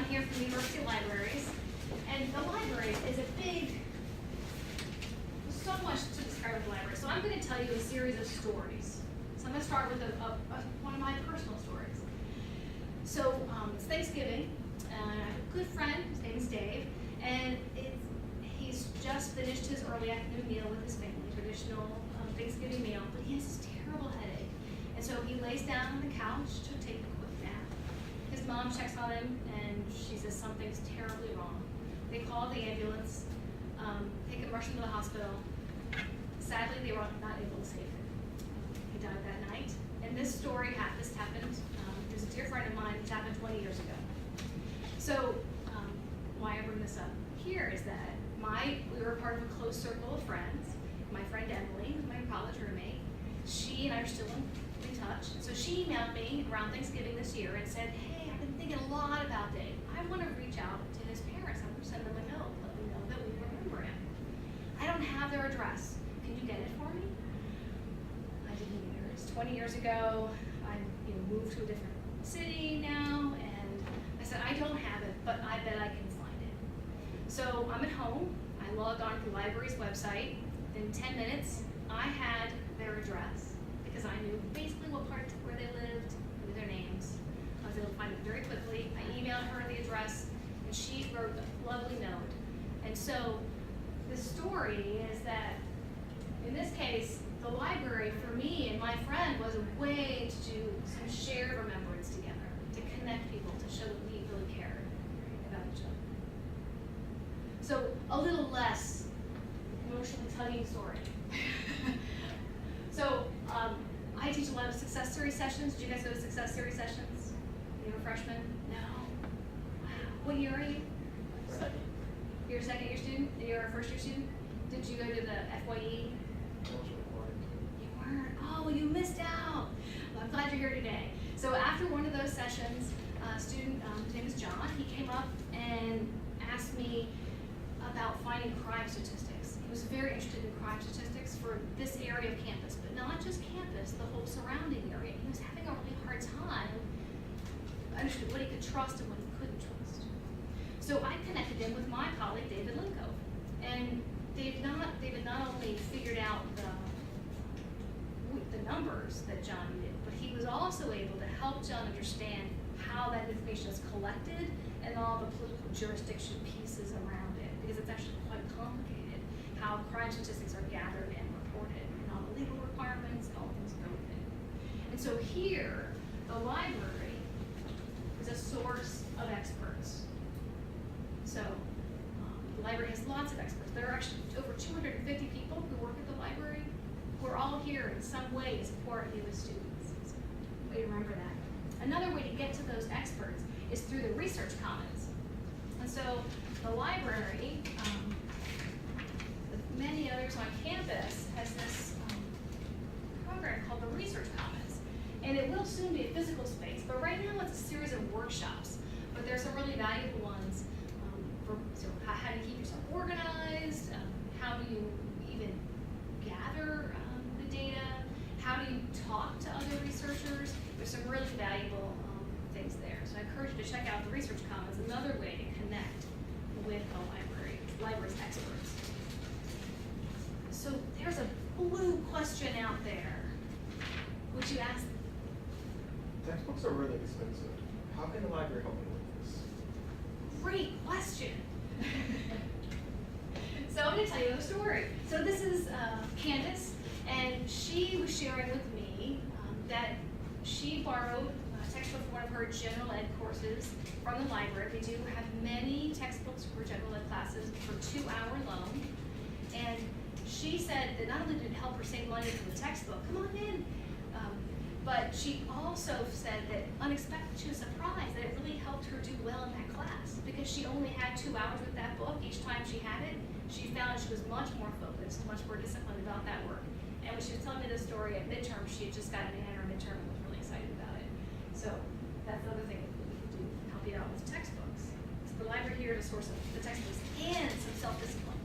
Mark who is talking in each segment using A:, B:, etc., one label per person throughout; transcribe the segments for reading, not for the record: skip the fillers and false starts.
A: here from University Libraries, and the library is a big, so much to describe the library. So I'm going to tell you a series of stories. So I'm going to start with one of my personal stories. So it's Thanksgiving, and I have a good friend, his name is Dave, and he's just finished his early afternoon meal with his family, traditional Thanksgiving meal, but he has this terrible headache. And so he lays down on the couch to take a quick nap. His mom checks on him, and she says something's terribly wrong. They call the ambulance, take him, rush him to the hospital. Sadly, they were not able to save him. He died that night. And this story happened. There's a dear friend of mine. This happened 20 years ago. So why I bring this up here is that we were part of a close circle of friends. My friend Emily, my college roommate, she and I are still in touch. So she emailed me around Thanksgiving this year and said, hey, I've been thinking a lot about Dave. I want to reach out to his parents. I'm going to send them a note, let them know that we remember him. I don't have their address. Can you get it for me? I didn't either. It's 20 years ago. I moved to a different city now, and I said, I don't have it, but I bet I can find it. So I'm at home. I logged on to the library's website. In 10 minutes, I had their address because I knew basically where they lived, knew their names. I was able to find it very quickly. I emailed her the address, and she wrote a lovely note. And so the story is that, in this case, the library for me and my friend was a way to do some shared remembrance together, to connect people, to show that we really cared about each other. So a little less emotionally tugging story. So I teach a lot of success story sessions. Did you guys go to success story sessions? You were freshmen? No. Wow. What year are you?
B: Second.
A: You're a second year student? You're a first year student? Did you go to the FYE? You weren't? Oh, you missed out. Well, I'm glad you're here today. So after one of those sessions, a student, his name is John, he came up and asked me about finding crime statistics. He was very interested in crime statistics for this area of campus, but not just campus, the whole surrounding area. He was having a really hard time understanding what he could trust and what he couldn't trust. So I connected him with my colleague, David Linko. And David not only figured out the numbers that John needed, but he was also able to help John understand how that information is collected and all the political jurisdiction pieces around it, because it's actually quite complicated how crime statistics are gathered and reported, and all the legal requirements and all things go with it. And so here, the library is a source of experts. So the library has lots of experts. There are actually over 250 people who work at the library who are all here in some way to support you as students. So way to remember that. Another way to get to those experts is through the research commons. And so the library, with many others on campus, has this program called the Research Commons. And it will soon be a physical space, but right now it's a series of workshops. But there's some really valuable ones for how do you keep yourself organized, how do you even gather the data, how do you talk to other researchers. There's some really valuable things there. So I encourage you to check out the Research Commons, another way to connect with the library's experts. So there's a blue question out there. Would you ask?
B: Textbooks are really expensive. How can the library help me with this?
A: Great question. So I'm going to tell you a story. So this is Candace, and she was sharing with me that she borrowed a textbook for one of her general ed courses from the library. We do have many textbooks for general ed classes for 2-hour loan. And she said that not only did it help her save money for the textbook, come on in, but she also said that unexpected, she was surprised that it really helped her do well in that class because she only had 2 hours with that book. Each time she had it, she found she was much more focused, much more disciplined about that work. And when she was telling me this story at midterm, she had just gotten in her midterm and was really excited about it. So that's the other thing that we can do to help you out with textbooks. So the library here is a source of the textbooks and some self-discipline.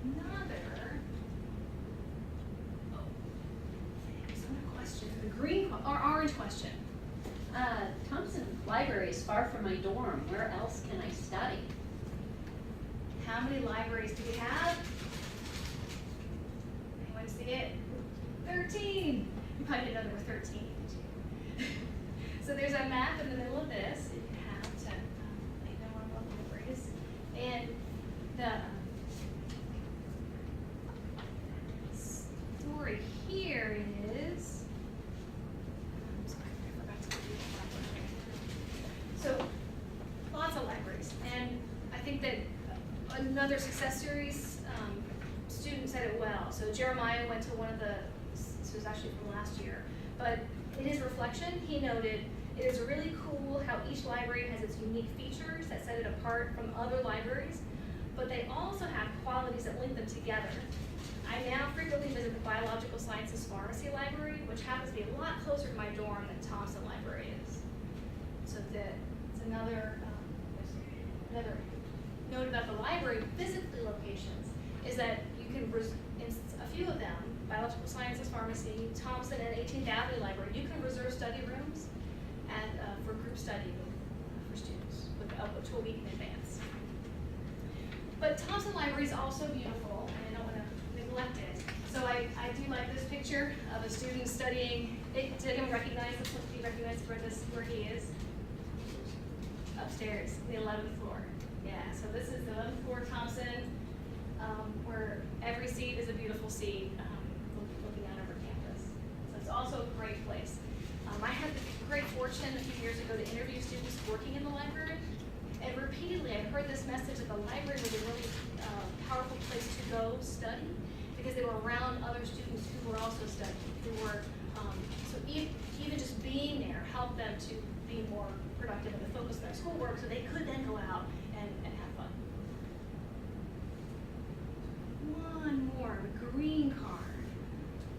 A: Another question, the green or orange question. Thompson
C: library is far from my dorm. Where else can I study?
A: How many libraries do we have? Anyone see it? 13. You probably didn't know there were 13, did you? So there's a map in the middle of this. If you have to know where all the libraries. And the story here is, I'm sorry, I forgot to give you the library. So lots of libraries, and I think that another success series student said it well. So Jeremiah went to one of the, this was actually from last year, but in his reflection, he noted, it is really cool how each library has its unique features that set it apart from other libraries, but they also have qualities that link them together. I now frequently visit the Biological Sciences Pharmacy Library, which happens to be a lot closer to my dorm than Thompson Library is. So it's another note about the library physically locations is that you can, in a few of them, Biological Sciences Pharmacy, Thompson, and 18th Avenue Library, you can reserve study rooms and for group study for students up to a week in advance. But Thompson Library is also beautiful, and I don't want to neglect it. So I do like this picture of a student studying. Did anyone recognize this? Do you recognize where he is? Upstairs, the 11th floor. Yeah, so this is the 11th floor Thompson, where every seat is a beautiful seat looking out over campus. So it's also a great place. I had the great fortune a few years ago to interview students working in the library, and repeatedly I heard this message that the library was a really powerful place to go study because they were around other students who were also studying, who were, so even just being there helped them to be more productive and to focus on their schoolwork so they could then go out and have fun. One more, green card.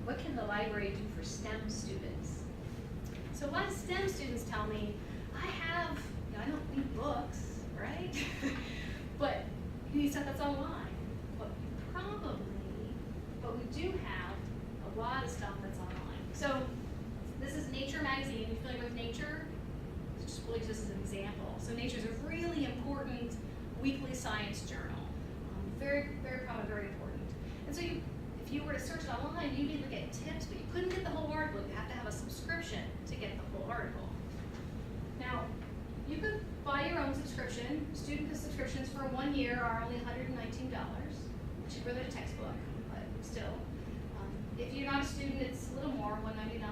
C: What can the library do for STEM students?
A: So a lot of STEM students tell me, I don't need books, right? But you need stuff that's online. But we do have a lot of stuff that's online. So this is Nature magazine. Are you familiar with Nature? Just as an example. So Nature is a really important weekly science journal. Very, very common, very important. And so if you were to search it online, you'd be able to get tips, but you couldn't get the whole article. You have to have a subscription to get the whole article. Now, you could buy your own subscription. Student subscriptions for 1 year are only $119, cheaper than a textbook, but still. If you're not a student, it's a little more, $199.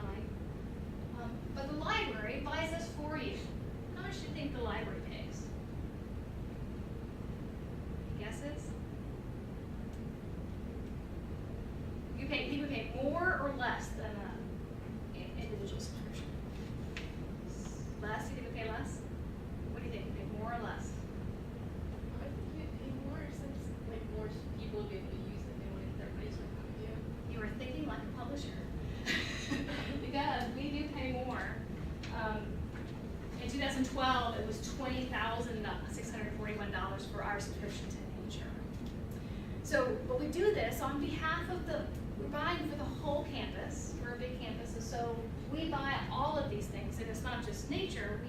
A: But the library buys this for you. How much do you think the library pays? Any guesses? People pay more or less than an individual subscription? Less? You think we pay less? What do you think? We pay more or less?
D: I think you pay more since more people will be able to use it when everybody's from you.
A: You were thinking like a publisher. Because we do pay more. In 2012, it was $20,641 for our subscription to Nature. So, but we do this on behalf of we're buying for the whole campus. We're a big campus, and so we buy all of these things. And it's not just Nature.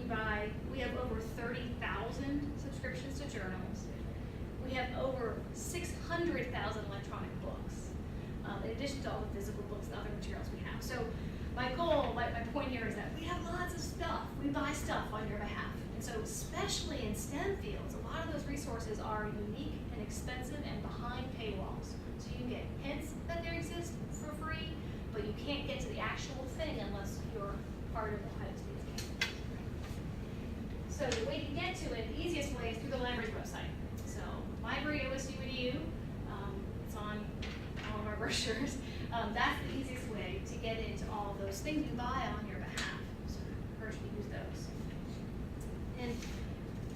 A: We have over 30,000 subscriptions to journals. We have over 600,000 electronic books, in addition to all the physical books and other materials we have. So my goal, my point here is that we have lots of stuff. We buy stuff on your behalf. And so especially in STEM fields, a lot of those resources are unique and expensive and behind paywalls. So you can get hints that they exist for free, but you can't get to the actual thing unless you're part of the Ohio State campus. So the way to get to it, the easiest way is through the library's website. So library.osu.edu, it's on all of our brochures. That's the easiest way to get into all of those things you buy on your behalf. So I encourage you to use those.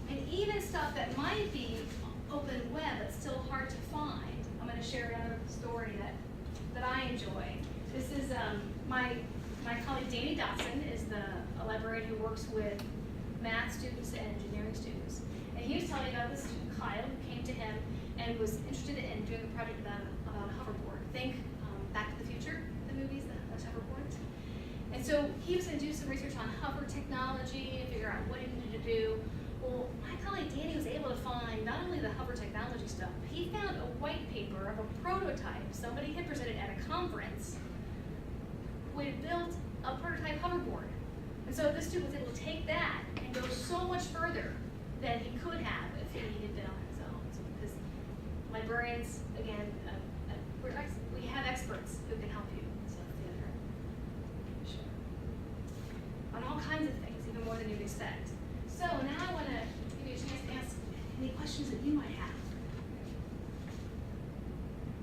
A: And even stuff that might be open web but still hard to find. I'm going to share another story that I enjoy. This is my colleague Danny Dotson is a librarian who works with math students and engineering students. And he was telling me about this student, Kyle, who came to him and was interested in doing a project about a hoverboard. Think Back to the Future, the movies, those hoverboards. And so he was going to do some research on hover technology and figure out what he needed to do. Well, my colleague Danny was able to find not only the hover technology stuff, he found a white paper of a prototype somebody had presented at a conference who had built a prototype hoverboard. And so this student was able to take that and go so much further than he could have if he had been on his own. So because librarians, again, we have experts who can help you. So that's the other. Sure. On all kinds of things, even more than you'd expect. So now I want to give you a chance to ask any questions that you might have.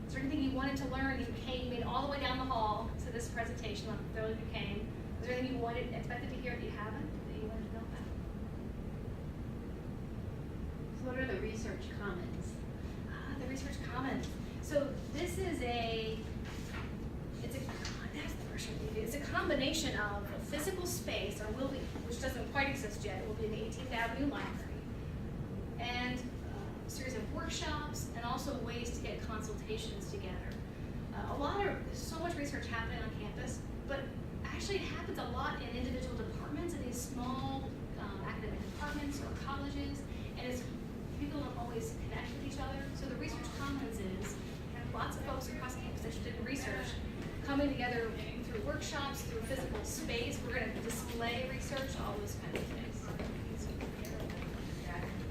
A: Is there anything you wanted to learn? You made all the way down the hall to this presentation. I'm thrilled you came. Is there anything you expected to hear that you haven't, that you wanted to know about?
C: So what are the research commons?
A: The research commons. So this is it's a combination of a physical space, or will be, which doesn't quite exist yet. It will be in the 18th Avenue Library, and a series of workshops, and also ways to get consultations together. There's so much research happening on campus, but actually it happens a lot in individual departments, in these small academic departments or colleges, and people don't always connect with each other. So the research commons is lots of folks across campus interested in research coming together through workshops, through physical space. We're going to display research, all those kinds of things.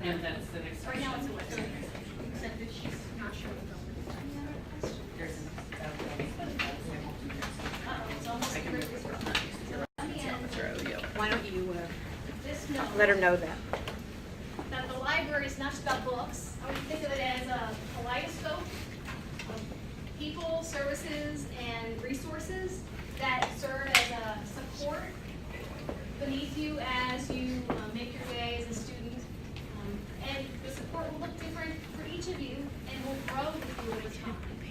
E: And that's the next
A: Right
E: question.
A: now it's a website.
C: Except that she's not sure what
A: Any other questions?
E: There's
A: It's almost like research. So let me end
F: Why don't you
A: this note.
F: let her know that?
A: That the library is not just about books. I would think of it as a kaleidoscope of people, services, and resources that serve as a support beneath you as you make your way as a student. And the support will look different for each of you and will grow with you over time.